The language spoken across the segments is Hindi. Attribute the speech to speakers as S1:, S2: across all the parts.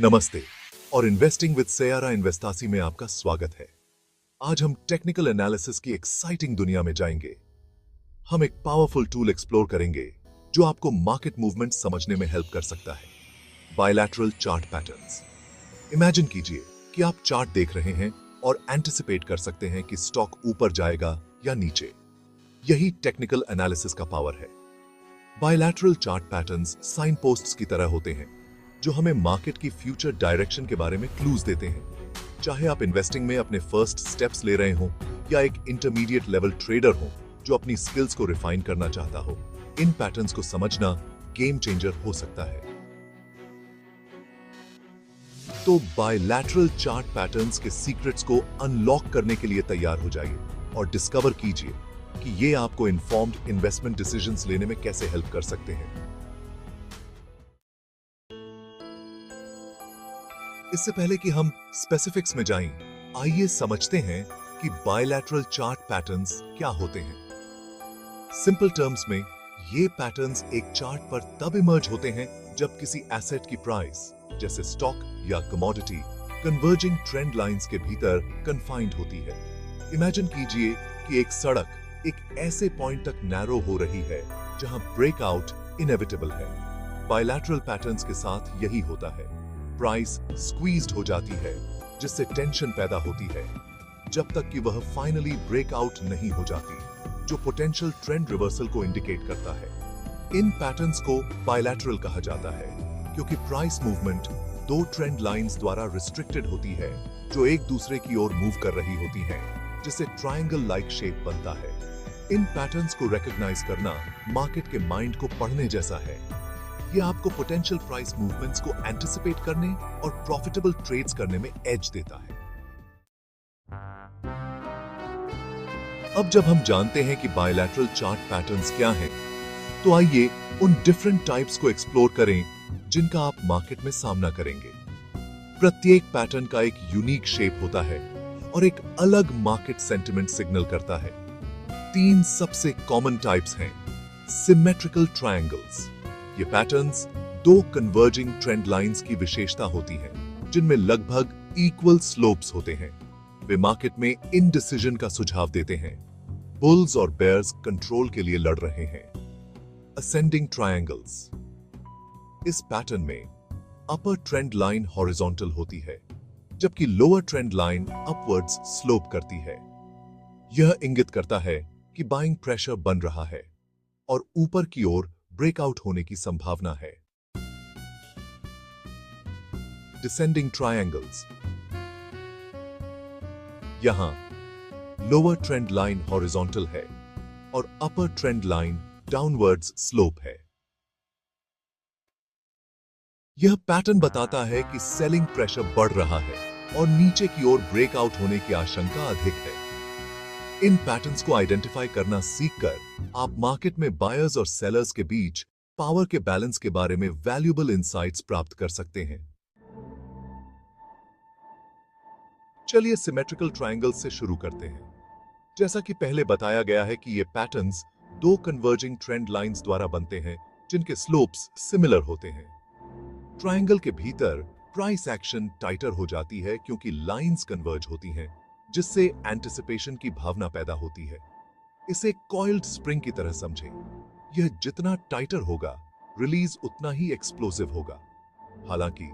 S1: नमस्ते और इन्वेस्टिंग विद सयारा इन्वेस्टासी में आपका स्वागत है। आज हम टेक्निकल एनालिसिस की एक्साइटिंग दुनिया में जाएंगे। हम एक पावरफुल टूल एक्सप्लोर करेंगे जो आपको मार्केट मूवमेंट समझने में हेल्प कर सकता है, बायलैटरल चार्ट पैटर्न्स। इमेजिन कीजिए कि आप चार्ट देख रहे हैं और एंटिसिपेट कर सकते हैं कि स्टॉक ऊपर जाएगा या नीचे। यही टेक्निकल एनालिसिस का पावर है। Bilateral chart patterns sign posts की तरह होते हैं जो हमें मार्केट की फ्यूचर डायरेक्शन के बारे में क्लूज देते हैं। चाहे आप इन्वेस्टिंग में अपने फर्स्ट स्टेप्स ले रहे हो या एक इंटरमीडिएट लेवल ट्रेडर हो जो अपनी स्किल्स को रिफाइन करना चाहता हो, इन पैटर्न्स को समझना गेम चेंजर हो सकता है। तो बायलैटरल चार्ट पैटर्न्स के सीक्रेट्स को अनलॉक करने के लिए तैयार हो जाइए और डिस्कवर कीजिए कि ये आपको इन्फॉर्म्ड इन्वेस्टमेंट डिसीजंस लेने में कैसे हेल्प कर सकते हैं। इससे पहले कि हम स्पेसिफिक्स में जाएं, आइए समझते हैं कि बायलैटरल चार्ट पैटर्न्स क्या होते हैं। सिंपल टर्म्स में ये पैटर्न्स एक चार्ट पर तब इमर्ज होते हैं जब किसी एसेट की प्राइस, जैसे स्टॉक या कमोडिटी, कन्वर्जिंग ट्रेंड लाइंस के भीतर कन्फाइंड होती है। इमेजिन कीजिए कि एक सड़क एक ऐसे पॉइंट तक नैरो हो रही है जहां ब्रेकआउट इनएविटेबल है। बायलैटरल पैटर्न्स के साथ यही होता है। प्राइस स्क्वीज्ड हो जाती है जिससे टेंशन पैदा होती है जब तक कि वह फाइनली ब्रेकआउट नहीं हो जाती, जो पोटेंशियल ट्रेंड रिवर्सल को इंडिकेट करता है। इन पैटर्न्स को बायलैटरल कहा जाता है क्योंकि प्राइस मूवमेंट दो ट्रेंड लाइंस द्वारा रिस्ट्रिक्टेड होती है जो एक दूसरे की ओर मूव कर रही होती हैं, जिससे ट्रायंगल लाइक शेप बनता है। इन पैटर्न्स को रिकॉग्नाइज करना मार्केट के माइंड को पढ़ने जैसा है। यह आपको पोटेंशियल प्राइस मूवमेंट्स को एंटिसिपेट करने और प्रॉफिटेबल ट्रेड्स करने में एज देता है। अब जब हम जानते हैं कि बायलैटरल चार्ट पैटर्न्स क्या हैं, तो आइए उन डिफरेंट टाइप्स को एक्सप्लोर करें जिनका आप मार्केट में सामना करेंगे। प्रत्येक पैटर्न का एक यूनिक शेप होता है और एक अलग मार्केट सेंटिमेंट सिग्नल करता है। तीन सबसे कॉमन टाइप्स हैं। Symmetrical triangles. ये पैटर्न्स दो कन्वर्जिंग ट्रेंड लाइंस की विशेषता होती है जिनमें लगभग इक्वल स्लोप्स होते हैं। वे मार्केट में इनडिसीजन का सुझाव देते हैं। बुल्स और बेयर्स कंट्रोल के लिए लड़ रहे हैं। Ascending triangles. इस पैटर्न में अपर ट्रेंड लाइन हॉरिजॉन्टल होती है जबकि lower trend line upwards slope करती है। यह इंगित करता है कि बाइंग प्रेशर बन रहा है और ऊपर की ओर ब्रेकआउट होने की संभावना है। Descending triangles. यहां लोअर ट्रेंड लाइन हॉरिजॉन्टल है और अपर ट्रेंड लाइन डाउनवर्ड्स स्लोप है। यह पैटर्न बताता है कि सेलिंग प्रेशर बढ़ रहा है और नीचे की ओर ब्रेकआउट होने की आशंका अधिक है। इन पैटर्न्स को आइडेंटिफाई करना सीखकर आप मार्केट में बायर्स और सेलर्स के बीच पावर के बैलेंस के बारे में वैल्यूएबल इंसाइट्स प्राप्त कर सकते हैं। चलिए सिमेट्रिकल ट्रायंगल्स से शुरू करते हैं। जैसा कि पहले बताया गया है कि ये पैटर्न्स दो कन्वर्जिंग ट्रेंड लाइंस द्वारा बनते हैं जिनके स्लोप्स सिमिलर होते हैं। ट्रायंगल के भीतर प्राइस एक्शन टाइटर हो जाती है क्योंकि लाइंस कन्वर्ज होती हैं, जिससे एंटिसिपेशन की भावना पैदा होती है। इसे कॉइल्ड स्प्रिंग की तरह समझें। यह जितना टाइटर होगा, रिलीज उतना ही एक्सप्लोसिव होगा। हालांकि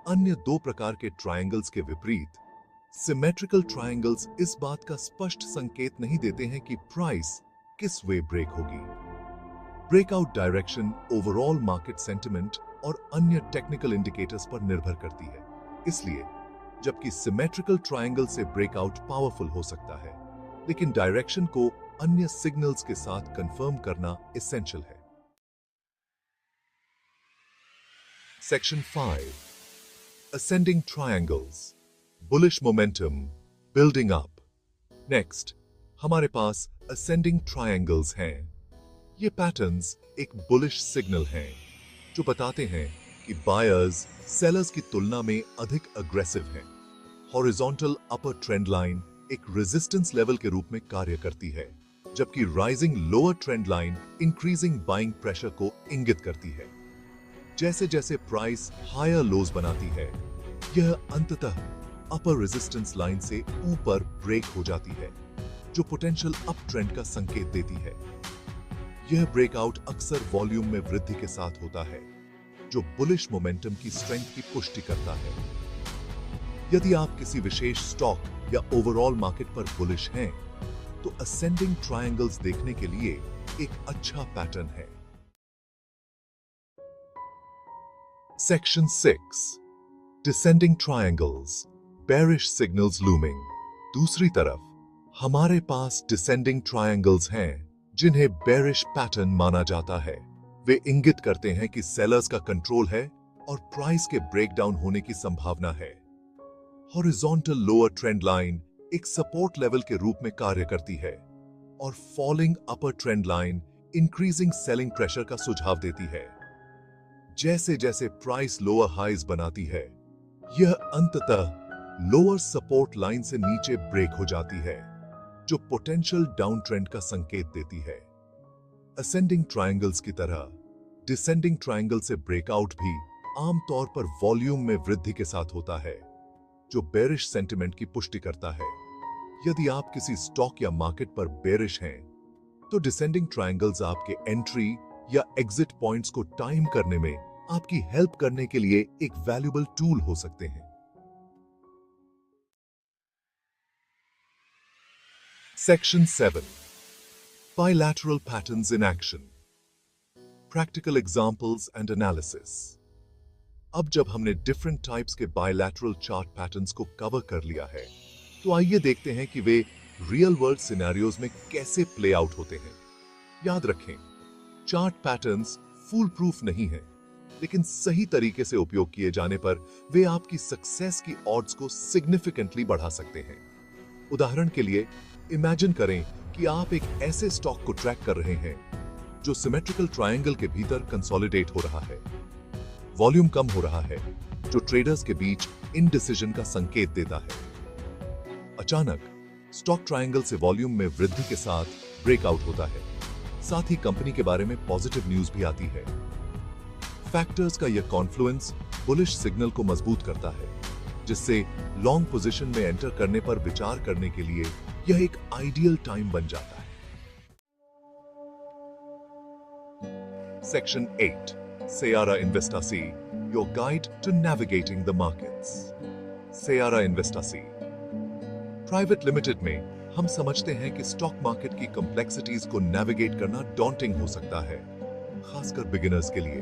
S1: अन्य दो प्रकार के ट्रायंगल्स के विपरीत, सिमेट्रिकल ट्रायंगल्स इस बात का स्पष्ट संकेत नहीं देते हैं कि प्राइस किस वे ब्रेक होगी। Breakout direction overall market sentiment और अन्य टेक्निकल इंडिकेटर्स पर निर्भर करती है। इसलिए जबकि सिमेट्रिकल ट्रायंगल से ब्रेकआउट पावरफुल हो सकता है, लेकिन डायरेक्शन को अन्य सिग्नल्स के साथ कंफर्म करना एसेंशियल है। Section 5, ascending triangles, bullish momentum, building up. Next हमारे पास असेंडिंग ट्रायंगल्स हैं। ये पैटर्न्स एक बुलिश सिग्नल हैं जो बताते हैं कि बायर्स सेलर्स की तुलना में अधिक अग्रेसिव हैं। हॉरिजॉन्टल अपर ट्रेंड लाइन एक रेजिस्टेंस लेवल के रूप में कार्य करती है, जबकि rising lower trend line increasing buying pressure को इंगित करती है। जैसे जैसे प्राइस हायर लोज बनाती है, यह अंततः अपर रेजिस्टेंस लाइन से ऊपर ब्रेक हो जाती है, जो पोटेंशियल अप ट्रेंड का संकेत देती है। यह ब्रेकआउट अक्सर वॉल्यूम में वृद्धि के साथ होता है, जो बुलिश मोमेंटम की स्ट्रेंथ की पुष्टि करता है। यदि आप किसी विशेष स्टॉक या ओवरऑल मार्केट पर बुलिश हैं, तो असेंडिंग ट्रायंगल्स देखने के लिए एक अच्छा पैटर्न है। Section 6, descending triangles, bearish signals looming. दूसरी तरफ हमारे पास डिसेंडिंग ट्रायंगल्स हैं, जिन्हें बेरिश पैटर्न माना जाता है। वे इंगित करते हैं कि सेलर्स का कंट्रोल है और प्राइस के ब्रेकडाउन होने की संभावना है। हॉरिजॉन्टल लोअर ट्रेंड लाइन एक सपोर्ट लेवल के रूप में कार्य करती है और फॉलिंग अपर trend line increasing selling pressure का सुझाव देती है। जैसे जैसे प्राइस लोअर हाइज बनाती है, यह अंततः लोअर सपोर्ट लाइन से नीचे ब्रेक हो जाती है, जो पोटेंशियल डाउन ट्रेंड का संकेत देती है। असेंडिंग ट्रायंगल्स की तरह डिसेंडिंग ट्रायंगल से ब्रेकआउट भी आमतौर पर वॉल्यूम में वृद्धि के साथ होता है, जो बेरिश सेंटिमेंट की पुष्टि करता है। यदि आप किसी स्टॉक या मार्केट पर बेरिश हैं, तो डिसेंडिंग ट्रायंगल्स आपके एंट्री या एग्जिट पॉइंट्स को टाइम करने में आपकी हेल्प करने के लिए एक वैल्यूएबल टूल हो सकते हैं। Section 7, Bilateral Patterns in Action, Practical Examples and Analysis। अब जब हमने डिफरेंट टाइप्स के बायलैटरल चार्ट पैटर्न्स को कवर कर लिया है, तो आइए देखते हैं कि वे रियल वर्ल्ड सिनेरियोज में कैसे प्ले आउट होते हैं। याद रखें, चार्ट पैटर्न्स फूल प्रूफ नहीं है, लेकिन सही तरीके से उपयोग किए जाने पर वे आपकी सक्सेस की ऑड्स को सिग्निफिकेंटली बढ़ा सकते हैं। उदाहरण के लिए, इमेजिन करें कि आप एक ऐसे स्टॉक को ट्रैक कर रहे हैं जो सिमेट्रिकल ट्रायंगल के भीतर कंसोलिडेट हो रहा है। वॉल्यूम कम हो रहा है, जो ट्रेडर्स के बीच इनडिसीजन का संकेत देता है। अचानक स्टॉक ट्रायंगल से वॉल्यूम में वृद्धि के साथ ब्रेकआउट होता है। साथ ही कंपनी के बारे में पॉजिटिव न्यूज भी आती है। फैक्टर्स का यह कॉन्फ्लुएंस बुलिश सिग्नल को मजबूत करता है, जिससे लॉन्ग पोजीशन में एंटर करने पर विचार करने के लिए यह एक आइडियल टाइम बन जाता है। Section 8, Seara Investasi, your guide to navigating the markets. Seara Investasi private limited में हम समझते हैं कि स्टॉक मार्केट की कॉम्प्लेक्सिटीज को नेविगेट करना डॉन्टिंग हो सकता है, खासकर बिगिनर्स के लिए।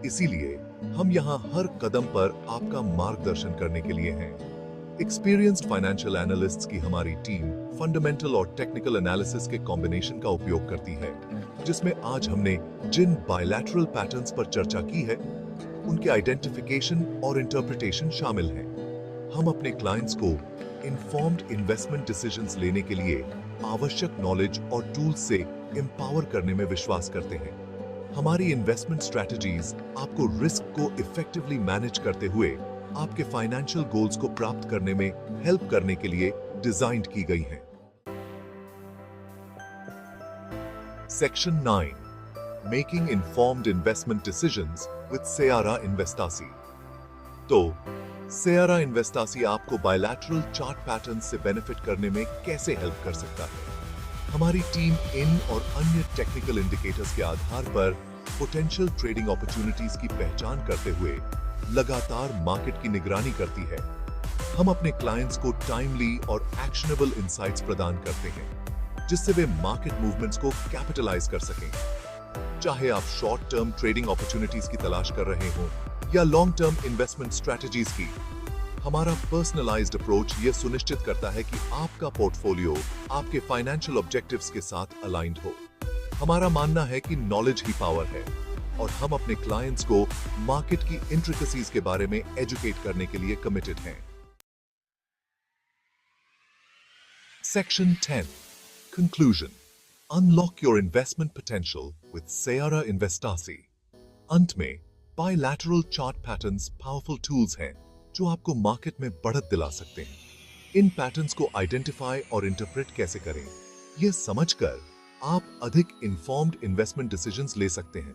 S1: इसीलिए हम यहाँ हर कदम पर आपका मार्गदर्शन करने के लिए हैं। एक्सपीरियंस्ड फाइनेंशियल एनालिस्ट्स की हमारी टीम फंडामेंटल और टेक्निकल एनालिसिस के कॉम्बिनेशन का उपयोग करती है, जिसमें आज हमने जिन बायलैटरल पैटर्न्स पर चर्चा की है, उनके आइडेंटिफिकेशन और इंटरप्रिटेशन शामिल हैं। हम अपने क्लाइंट्स को इन्फॉर्म्ड इन्वेस्टमेंट डिसीजंस लेने के लिए आवश्यक नॉलेज और टूल्स से एम्पावर करने में विश्वास करते हैं। हमारी इन्वेस्टमेंट स्ट्रैटेजीज आपको रिस्क को इफेक्टिवली मैनेज करते हुए आपके फाइनेंशियल गोल्स को प्राप्त करने में हेल्प करने के लिए डिजाइन की गई हैं। Section 9, Making Informed Investment Decisions with Seara Investasi। तो Seara Investasi आपको बायलैटरल चार्ट पैटर्न से बेनिफिट करने में कैसे हेल्प कर सकता है? हमारी टीम इन और अन्य टेक्निकल इंडिकेटर्स के आधार पर पोटेंशियल ट्रेडिंग अपॉर्चुनिटीज की पहचान करते हुए लगातार मार्केट की निगरानी करती है। हम अपने क्लाइंट्स को टाइमली और एक्शनेबल इंसाइट्स प्रदान करते हैं, जिससे वे मार्केट मूवमेंट्स को कैपिटलाइज कर सकें। चाहे आप शॉर्ट टर्म ट्रेडिंग अपॉर्चुनिटीज की तलाश कर रहे हों या लॉन्ग टर्म इन्वेस्टमेंट स्ट्रैटेजीज की, हमारा पर्सनलाइज्ड अप्रोच यह सुनिश्चित करता है कि आपका पोर्टफोलियो आपके फाइनेंशियल ऑब्जेक्टिव्स के साथ अलाइंड हो। हमारा मानना है कि नॉलेज ही पावर है और हम अपने क्लाइंट्स को मार्केट की इंट्रिकसीज के बारे में एजुकेट करने के लिए कमिटेड हैं। Section 10, Conclusion, Unlock your investment potential with Seara Investasi। अंत में bilateral chart patterns powerful tools हैं जो आपको मार्केट में बढ़त दिला सकते हैं। इन पैटर्न्स को आइडेंटिफाई और इंटरप्रेट कैसे करें, यह समझकर आप अधिक इन्फॉर्म्ड इन्वेस्टमेंट डिसीजंस ले सकते हैं।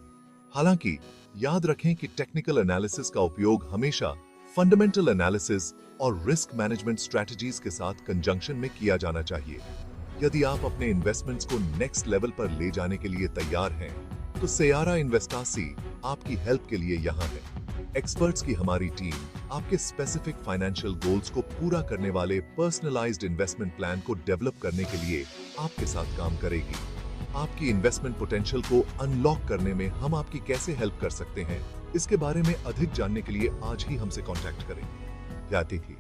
S1: हालांकि याद रखें कि टेक्निकल एनालिसिस का उपयोग हमेशा फंडामेंटल एनालिसिस और रिस्क मैनेजमेंट स्ट्रेटजीज के साथ कंजंक्शन में किया जाना चाहिए। यदि आप अपने इन्वेस्टमेंट्स को नेक्स्ट लेवल पर ले जाने के लिए तैयार हैं, तो सेयारा इन्वेस्टासी आपकी हेल्प के लिए यहाँ है। एक्सपर्ट्स की हमारी टीम आपके स्पेसिफिक फाइनेंशियल गोल्स को पूरा करने वाले पर्सनलाइज्ड इन्वेस्टमेंट प्लान को डेवलप करने के लिए आपके साथ काम करेगी। आपकी इन्वेस्टमेंट पोटेंशियल को अनलॉक करने में हम आपकी कैसे हेल्प कर सकते हैं, इसके बारे में अधिक जानने के लिए आज ही हमसे कांटेक्ट करें। याद रखिए।